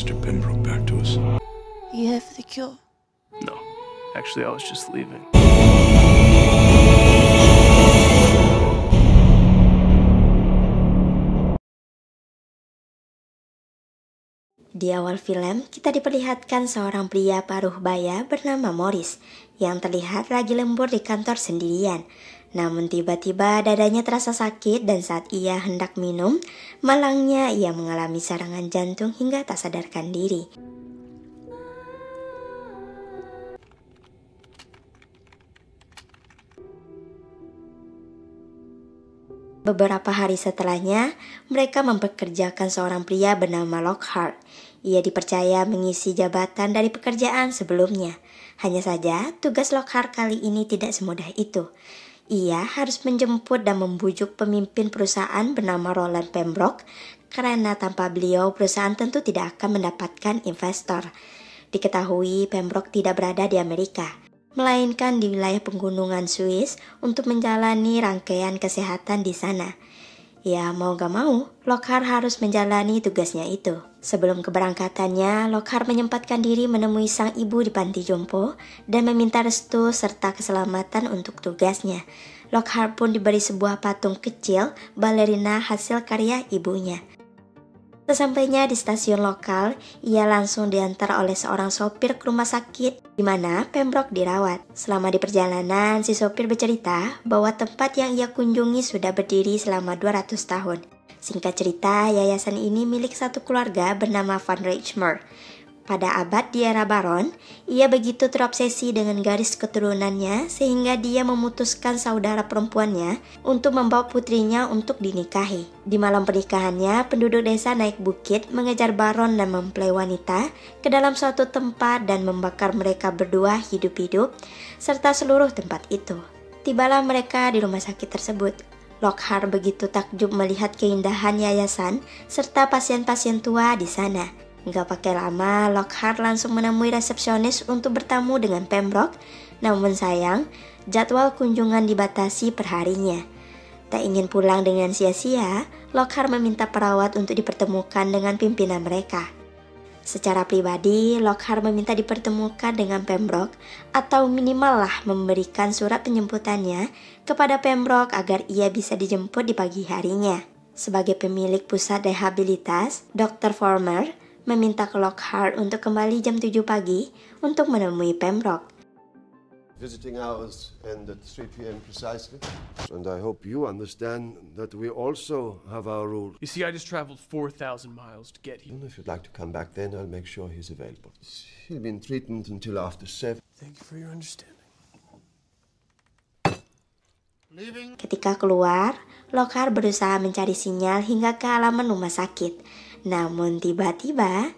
Mr. Pembroke back to us? You have the cure. No. Actually, I was just leaving. Di awal film, kita diperlihatkan seorang pria paruh baya bernama Morris yang terlihat lagi lembur di kantor sendirian. Namun tiba-tiba dadanya terasa sakit dan saat ia hendak minum, malangnya ia mengalami serangan jantung hingga tak sadarkan diri. Beberapa hari setelahnya, mereka mempekerjakan seorang pria bernama Lockhart. Ia dipercaya mengisi jabatan dari pekerjaan sebelumnya. Hanya saja, tugas Lockhart kali ini tidak semudah itu. Ia harus menjemput dan membujuk pemimpin perusahaan bernama Roland Pembroke, karena tanpa beliau perusahaan tentu tidak akan mendapatkan investor. Diketahui Pembroke tidak berada di Amerika, melainkan di wilayah pegunungan Swiss untuk menjalani rangkaian kesehatan di sana. Ya mau gak mau, Lockhart harus menjalani tugasnya itu. Sebelum keberangkatannya, Lockhart menyempatkan diri menemui sang ibu di panti jompo dan meminta restu serta keselamatan untuk tugasnya. Lockhart pun diberi sebuah patung kecil balerina hasil karya ibunya. Sesampainya di stasiun lokal, ia langsung diantar oleh seorang sopir ke rumah sakit di mana Pembroke dirawat. Selama di perjalanan, si sopir bercerita bahwa tempat yang ia kunjungi sudah berdiri selama 200 tahun. Singkat cerita, yayasan ini milik satu keluarga bernama Van Richmond. Pada abad di era Baron, ia begitu terobsesi dengan garis keturunannya sehingga dia memutuskan saudara perempuannya untuk membawa putrinya untuk dinikahi. Di malam pernikahannya, penduduk desa naik bukit mengejar Baron dan mempelai wanita ke dalam suatu tempat dan membakar mereka berdua hidup-hidup serta seluruh tempat itu. Tibalah mereka di rumah sakit tersebut. Lockhart begitu takjub melihat keindahan yayasan serta pasien-pasien tua di sana. Gak pakai lama, Lockhart langsung menemui resepsionis untuk bertamu dengan Pembroke. Namun sayang, jadwal kunjungan dibatasi perharinya. Tak ingin pulang dengan sia-sia, Lockhart meminta perawat untuk dipertemukan dengan pimpinan mereka. Secara pribadi, Lockhart meminta dipertemukan dengan Pembroke atau minimal lah memberikan surat penjemputannya kepada Pembroke agar ia bisa dijemput di pagi harinya. Sebagai pemilik pusat rehabilitas, Dr. Former meminta ke Lockhart untuk kembali jam 7 pagi untuk menemui Pembroke. Visiting hours end at 3 p.m. precisely, and I hope you understand that we also have our rules. You see, I just traveled 4,000 miles to get here. And if you'd like to come back then, I'll make sure he's available. He'll be in treatment until after 7. Thank you for your understanding. Ketika keluar, Lockhart berusaha mencari sinyal hingga ke halaman rumah sakit. Namun tiba-tiba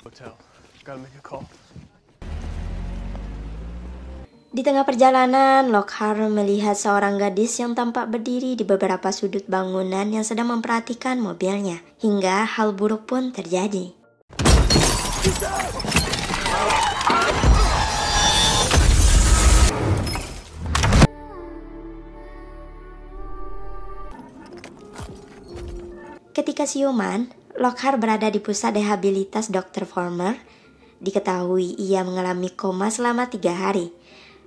Hotel. Gotta make a call. di tengah perjalanan, Lockhart melihat seorang gadis yang tampak berdiri di beberapa sudut bangunan yang sedang memperhatikan mobilnya. Hingga hal buruk pun terjadi. Ketika siuman, Lockhart berada di pusat rehabilitas Dr. Former. Diketahui ia mengalami koma selama 3 hari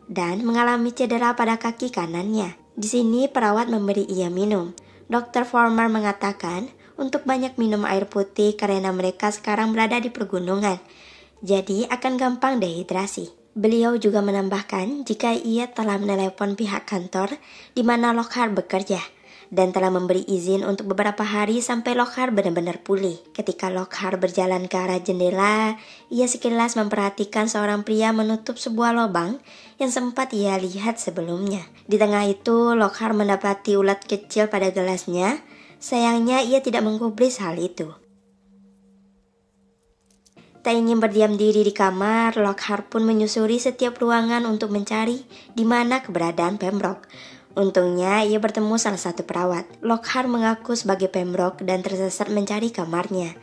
dan mengalami cedera pada kaki kanannya. Di sini perawat memberi ia minum. Dr. Former mengatakan untuk banyak minum air putih karena mereka sekarang berada di pegunungan, jadi akan gampang dehidrasi. Beliau juga menambahkan jika ia telah menelepon pihak kantor di mana Lockhart bekerja dan telah memberi izin untuk beberapa hari sampai Lockhart benar-benar pulih. Ketika Lockhart berjalan ke arah jendela, ia sekilas memperhatikan seorang pria menutup sebuah lubang yang sempat ia lihat sebelumnya. Di tengah itu, Lockhart mendapati ulat kecil pada gelasnya. Sayangnya ia tidak menggubris hal itu. Tak ingin berdiam diri di kamar, Lockhart pun menyusuri setiap ruangan untuk mencari di mana keberadaan Pembroke. Untungnya ia bertemu salah satu perawat. Lockhart mengaku sebagai Pembroke dan tersesat mencari kamarnya.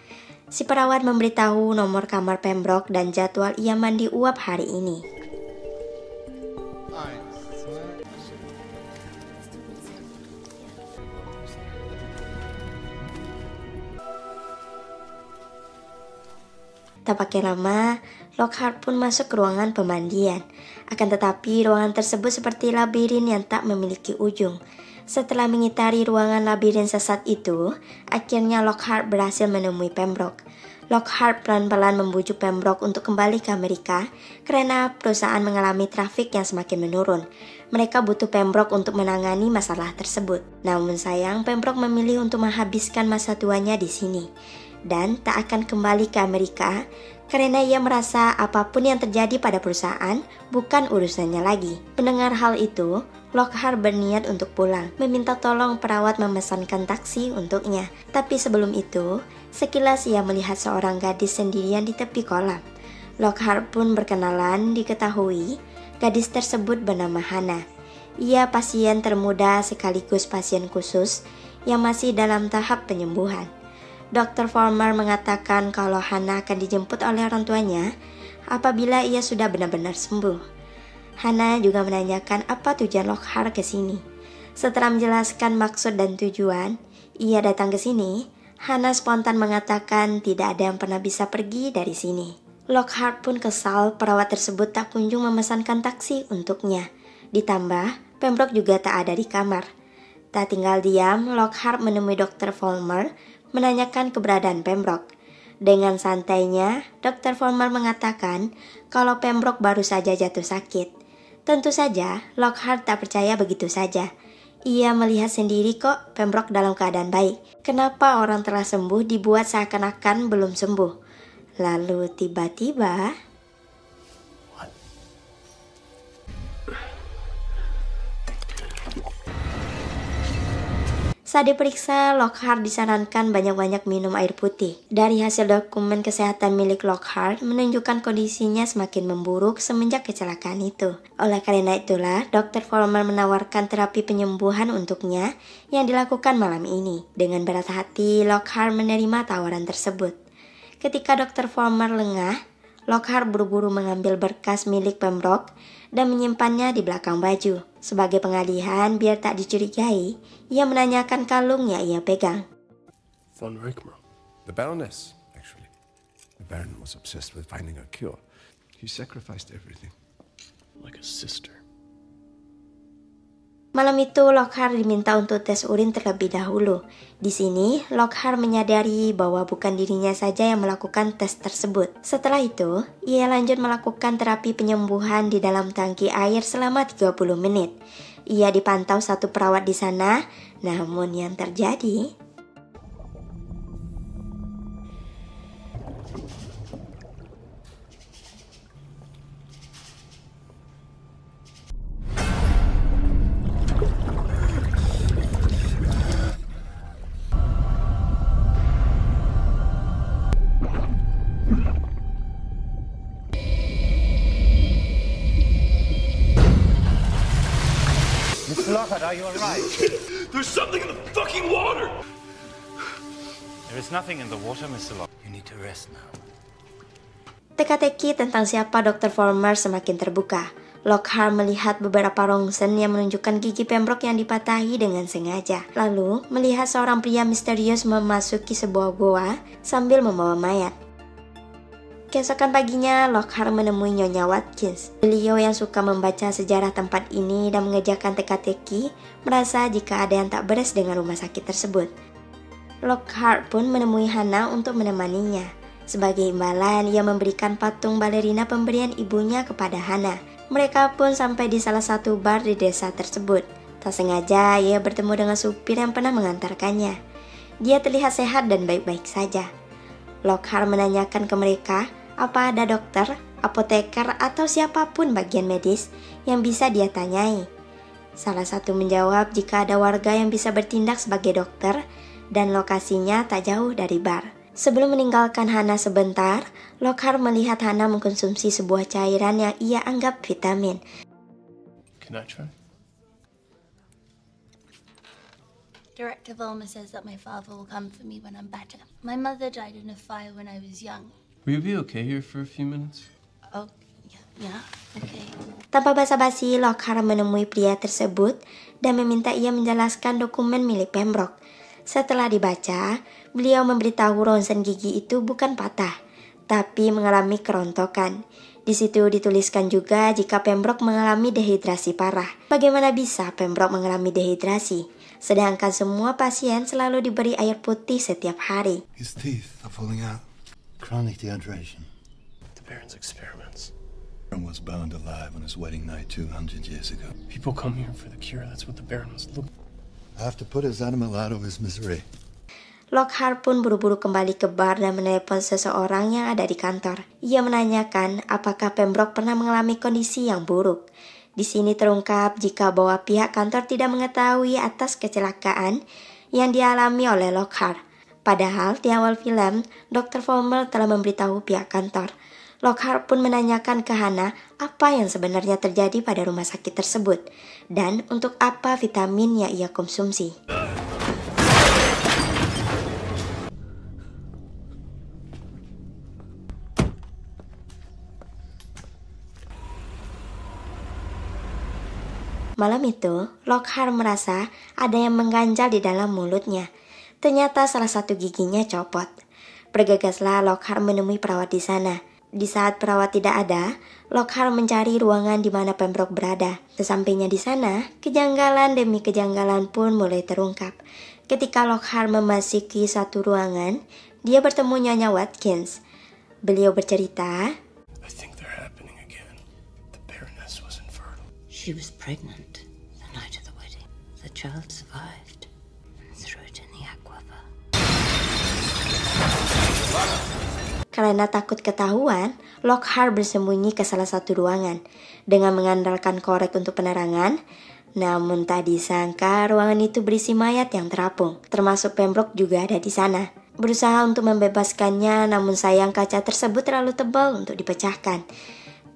Si perawat memberitahu nomor kamar Pembroke dan jadwal ia mandi uap hari ini. Tak pakai lama, Lockhart pun masuk ke ruangan pemandian. Akan tetapi ruangan tersebut seperti labirin yang tak memiliki ujung. Setelah mengitari ruangan labirin sesat itu, akhirnya Lockhart berhasil menemui Pembroke. Lockhart pelan-pelan membujuk Pembroke untuk kembali ke Amerika karena perusahaan mengalami trafik yang semakin menurun. Mereka butuh Pembroke untuk menangani masalah tersebut. Namun sayang, Pembroke memilih untuk menghabiskan masa tuanya di sini dan tak akan kembali ke Amerika karena ia merasa apapun yang terjadi pada perusahaan bukan urusannya lagi. Mendengar hal itu, Lockhart berniat untuk pulang, meminta tolong perawat memesankan taksi untuknya. Tapi sebelum itu, sekilas ia melihat seorang gadis sendirian di tepi kolam. Lockhart pun berkenalan, diketahui gadis tersebut bernama Hannah. Ia pasien termuda sekaligus pasien khusus yang masih dalam tahap penyembuhan. Dr. Farmer mengatakan kalau Hannah akan dijemput oleh orang tuanya apabila ia sudah benar-benar sembuh. Hannah juga menanyakan apa tujuan Lockhart ke sini. Setelah menjelaskan maksud dan tujuan ia datang ke sini, Hannah spontan mengatakan tidak ada yang pernah bisa pergi dari sini. Lockhart pun kesal perawat tersebut tak kunjung memesankan taksi untuknya. Ditambah, Pembroke juga tak ada di kamar. Tak tinggal diam, Lockhart menemui Dr. Farmer menanyakan keberadaan Pembroke. Dengan santainya, Dr. Farmer mengatakan kalau Pembroke baru saja jatuh sakit. Tentu saja, Lockhart tak percaya begitu saja. Ia melihat sendiri kok Pembroke dalam keadaan baik. Kenapa orang telah sembuh dibuat seakan-akan belum sembuh? Lalu tiba-tiba... Saat diperiksa, Lockhart disarankan banyak-banyak minum air putih. Dari hasil dokumen kesehatan milik Lockhart menunjukkan kondisinya semakin memburuk semenjak kecelakaan itu. Oleh karena itulah, Dr. Farmer menawarkan terapi penyembuhan untuknya yang dilakukan malam ini. Dengan berat hati, Lockhart menerima tawaran tersebut. Ketika Dr. Farmer lengah, Lockhart buru-buru mengambil berkas milik Pembroke dan menyimpannya di belakang baju. Sebagai pengalihan biar tak dicurigai, ia menanyakan kalung yang ia pegang. Von Rickmer. The Baroness, actually. The Baron was obsessed with finding a cure. He sacrificed everything. Like a sister. Malam itu Lockhart diminta untuk tes urin terlebih dahulu. Di sini Lockhart menyadari bahwa bukan dirinya saja yang melakukan tes tersebut. Setelah itu, ia lanjut melakukan terapi penyembuhan di dalam tangki air selama 30 menit. Ia dipantau satu perawat di sana, namun yang terjadi... Mr. Lockhart, are you all right? There's something in the fucking water! There is nothing in the water, Mr. Lockhart. You need to rest now. Teka-teki tentang siapa Dr. Farmer semakin terbuka. Lockhart melihat beberapa rongsen yang menunjukkan gigi Pembroke yang dipatahi dengan sengaja. Lalu, melihat seorang pria misterius memasuki sebuah goa sambil membawa mayat. Keesokan paginya, Lockhart menemui Nyonya Watkins. Beliau yang suka membaca sejarah tempat ini dan mengerjakan teka-teki, merasa jika ada yang tak beres dengan rumah sakit tersebut. Lockhart pun menemui Hannah untuk menemaninya. Sebagai imbalan, ia memberikan patung balerina pemberian ibunya kepada Hannah. Mereka pun sampai di salah satu bar di desa tersebut. Tak sengaja, ia bertemu dengan supir yang pernah mengantarkannya. Dia terlihat sehat dan baik-baik saja. Lockhart menanyakan ke mereka, apa ada dokter, apoteker, atau siapapun bagian medis yang bisa dia tanyai. Salah satu menjawab jika ada warga yang bisa bertindak sebagai dokter dan lokasinya tak jauh dari bar. Sebelum meninggalkan Hannah sebentar, Lockhart melihat Hannah mengkonsumsi sebuah cairan yang ia anggap vitamin. Can I try? Director Volmer says that my father will come for me when I'm better. My mother died in a fire when I was young. Will you be okay here for a few minutes? Oh, yeah, okay. Tanpa basa-basi, Lockhart menemui pria tersebut dan meminta ia menjelaskan dokumen milik Pembroke. Setelah dibaca, beliau memberitahu ronsen gigi itu bukan patah, tapi mengalami kerontokan. Di situ dituliskan juga jika Pembroke mengalami dehidrasi parah. Bagaimana bisa Pembroke mengalami dehidrasi? Sedangkan semua pasien selalu diberi air putih setiap hari. His teeth are falling out. Chronic dehydration. The Baron's experiments. Baron was burned alive on his wedding night 200 years ago. People come here for the cure. That's what the Baron was looking for. I have to put his animal out of his misery. Lockhart pun buru-buru kembali ke bar dan menelepon seseorang yang ada di kantor. Ia menanyakan apakah Pembroke pernah mengalami kondisi yang buruk. Di sini terungkap jika bahwa pihak kantor tidak mengetahui atas kecelakaan yang dialami oleh Lockhart. Padahal di awal film, Dr. Volmer telah memberitahu pihak kantor. Lockhart pun menanyakan ke Hannah apa yang sebenarnya terjadi pada rumah sakit tersebut dan untuk apa vitamin yang ia konsumsi. Malam itu, Lockhart merasa ada yang mengganjal di dalam mulutnya. Ternyata salah satu giginya copot. Bergegaslah Lockhart menemui perawat di sana. Di saat perawat tidak ada, Lockhart mencari ruangan di mana Pembroke berada. Sesampainya di sana, kejanggalan demi kejanggalan pun mulai terungkap. Ketika Lockhart memasuki satu ruangan, dia bertemu Nyonya Watkins. Beliau bercerita, I think they're happening again. The Baroness was infertile. She was pregnant the night of the wedding. The child survived and threw it in the aquifer. Karena takut ketahuan, Lockhart bersembunyi ke salah satu ruangan dengan mengandalkan korek untuk penerangan. Namun tak disangka ruangan itu berisi mayat yang terapung, termasuk Pembroke juga ada di sana. Berusaha untuk membebaskannya, namun sayang kaca tersebut terlalu tebal untuk dipecahkan.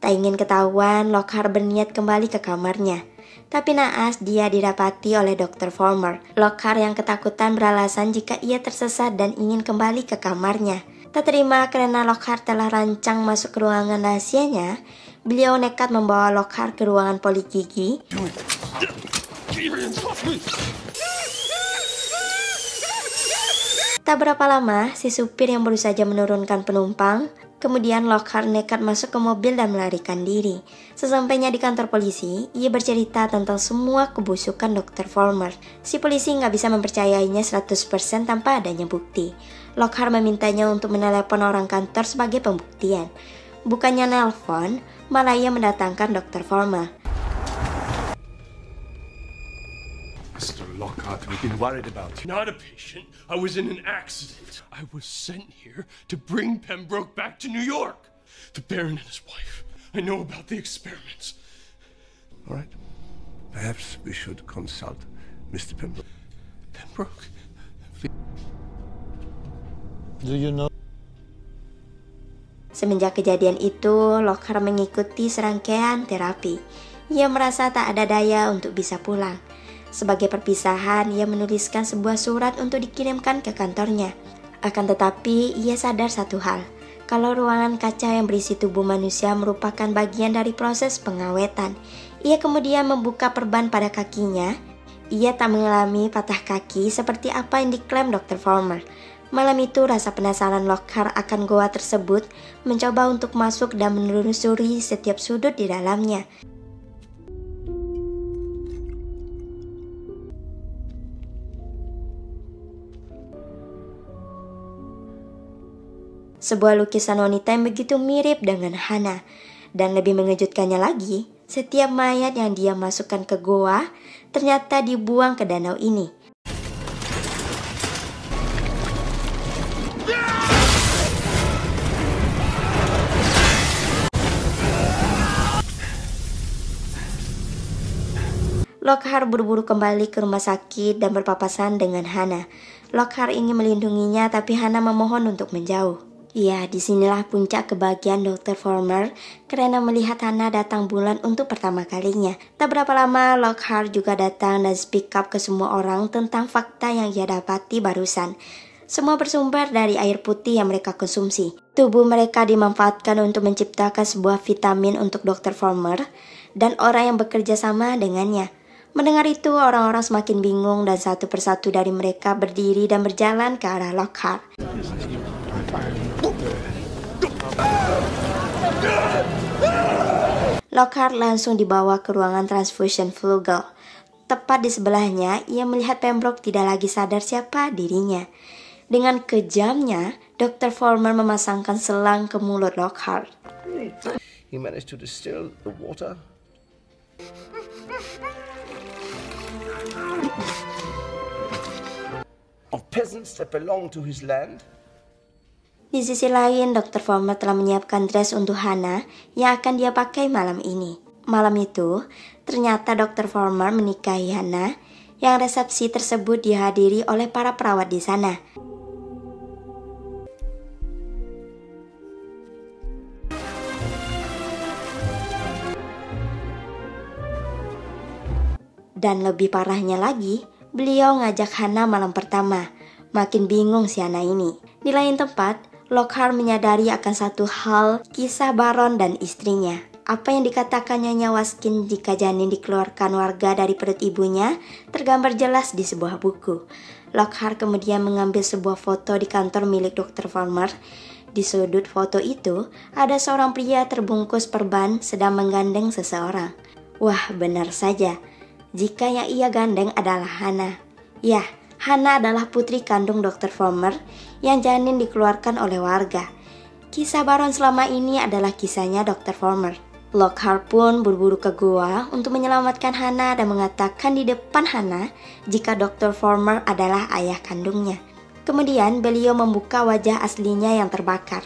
Tak ingin ketahuan, Lockhart berniat kembali ke kamarnya. Tapi naas dia didapati oleh Dr. Volmer. Lockhart yang ketakutan beralasan jika ia tersesat dan ingin kembali ke kamarnya. Tak terima karena Lockhart telah rancang masuk ke ruangan rahasianya, beliau nekat membawa Lockhart ke ruangan poligigi. Tak berapa lama, si supir yang baru saja menurunkan penumpang, kemudian Lockhart nekat masuk ke mobil dan melarikan diri. Sesampainya di kantor polisi, ia bercerita tentang semua kebusukan Dr. Volmer. Si polisi nggak bisa mempercayainya 100% tanpa adanya bukti. Lockhart memintanya untuk menelepon orang kantor sebagai pembuktian. Bukannya nelpon, malah ia mendatangkan Dr. Volmer. Mr. Lockhart, we've been worried about you. Not a patient. I was in an accident. I was sent here to bring Pembroke back to New York. The Baron and his wife. I know about the experiments. All right. Perhaps we should consult Mr. Pembroke. Pembroke? Do you know? Semenjak kejadian itu, Lockhart mengikuti serangkaian terapi. Ia merasa tak ada daya untuk bisa pulang. Sebagai perpisahan, ia menuliskan sebuah surat untuk dikirimkan ke kantornya. Akan tetapi, ia sadar satu hal. Kalau ruangan kaca yang berisi tubuh manusia merupakan bagian dari proses pengawetan. Ia kemudian membuka perban pada kakinya. Ia tak mengalami patah kaki seperti apa yang diklaim Dr. Volmer. Malam itu rasa penasaran Lockhart akan goa tersebut mencoba untuk masuk dan menelusuri setiap sudut di dalamnya. Sebuah lukisan wanita yang begitu mirip dengan Hannah. Dan lebih mengejutkannya lagi, setiap mayat yang dia masukkan ke goa ternyata dibuang ke danau ini. Lockhart buru-buru kembali ke rumah sakit dan berpapasan dengan Hannah. Lockhart ingin melindunginya tapi Hannah memohon untuk menjauh. Ya, disinilah puncak kebahagiaan Dr. Former karena melihat Hannah datang bulan untuk pertama kalinya. Tak berapa lama, Lockhart juga datang dan speak up ke semua orang tentang fakta yang ia dapati barusan. Semua bersumber dari air putih yang mereka konsumsi. Tubuh mereka dimanfaatkan untuk menciptakan sebuah vitamin untuk Dr. Former dan orang yang bekerja sama dengannya. Mendengar itu, orang-orang semakin bingung dan satu persatu dari mereka berdiri dan berjalan ke arah Lockhart. Lockhart langsung dibawa ke ruangan transfusion Flugel. Tepat di sebelahnya, ia melihat Pembroke tidak lagi sadar siapa dirinya. Dengan kejamnya, Dr. Former memasangkan selang ke mulut Lockhart. He managed to distill the water. Of peasants that belong to his land. Di sisi lain, Dr. Former telah menyiapkan dress untuk Hannah yang akan dia pakai malam ini. Malam itu, ternyata Dr. Former menikahi Hannah yang resepsi tersebut dihadiri oleh para perawat di sana. Dan lebih parahnya lagi, beliau ngajak Hannah malam pertama. Makin bingung si Hannah ini. Di lain tempat, Lockhart menyadari akan satu hal, kisah Baron dan istrinya. Apa yang dikatakan Nyonya Waskin jika janin dikeluarkan warga dari perut ibunya tergambar jelas di sebuah buku. Lockhart kemudian mengambil sebuah foto di kantor milik Dr. Former. Di sudut foto itu, ada seorang pria terbungkus perban sedang menggandeng seseorang. Wah, benar saja. Jika yang ia gandeng adalah Hannah. Ya, Hannah adalah putri kandung Dr. Former yang janin dikeluarkan oleh warga. Kisah Baron selama ini adalah kisahnya Dr. Former. Lockhart pun berburu ke gua untuk menyelamatkan Hannah dan mengatakan di depan Hannah jika Dr. Former adalah ayah kandungnya. Kemudian beliau membuka wajah aslinya yang terbakar.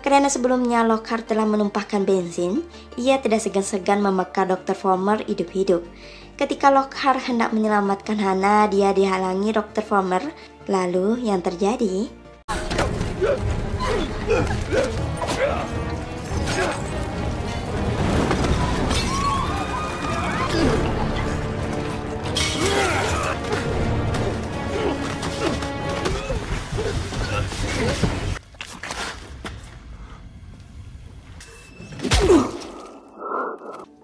Karena sebelumnya Lockhart telah menumpahkan bensin, ia tidak segan-segan membakar Dr. Former hidup-hidup. Ketika Lockhart hendak menyelamatkan Hannah, dia dihalangi Dr. Former. Lalu yang terjadi?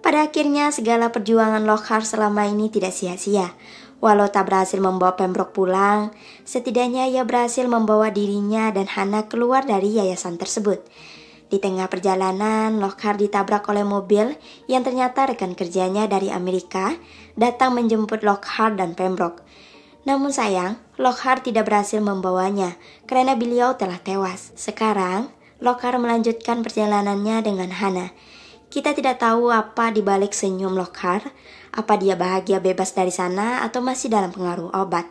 Pada akhirnya segala perjuangan Lockhart selama ini tidak sia-sia. Walau tak berhasil membawa Pembroke pulang, setidaknya ia berhasil membawa dirinya dan Hannah keluar dari yayasan tersebut. Di tengah perjalanan, Lockhart ditabrak oleh mobil yang ternyata rekan kerjanya dari Amerika datang menjemput Lockhart dan Pembroke. Namun sayang, Lockhart tidak berhasil membawanya karena beliau telah tewas. Sekarang, Lockhart melanjutkan perjalanannya dengan Hannah. Kita tidak tahu apa di balik senyum Lockhart, apa dia bahagia bebas dari sana atau masih dalam pengaruh obat.